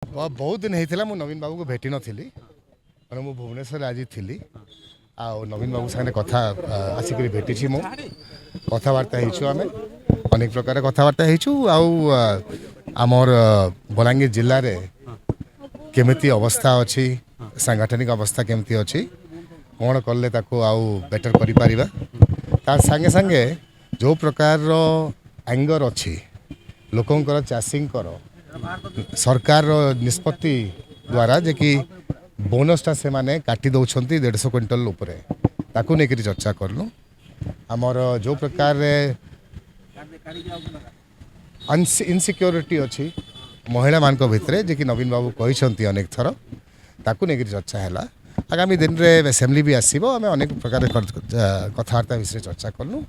बहुत दिन होता मु नवीन बाबू को भेटी नी मैं मु भुवनेश्वर आज थी आ नवीन बाबू सामने कथा आसिक भेटी मु कथबार्ता आम अनेक प्रकार कथबार्ता आमर बलांगीर जिले में केमिति अवस्था अच्छी सांगठनिक अवस्था केमती अच्छी कौन कले आउ बेटर करिपारिबा तार संगे संगे जो प्रकार एंगर अच्छी लोकंकर चाषींकर सरकार निष्पत्ति द्वारा जे कि बोनसटा से माने काटी दौरान 150 क्विंटल उपरे ताकू लेकर चर्चा करलु आमर जो प्रकार इनसिक्योरिटी अच्छी महिला मान भितर जे कि नवीन बाबू कहते अनेक थर ताकू लेकर चर्चा है आगामी दिन में असेंबली भी आसो आम अनेक प्रकार कथबार्ता विषय चर्चा कलु।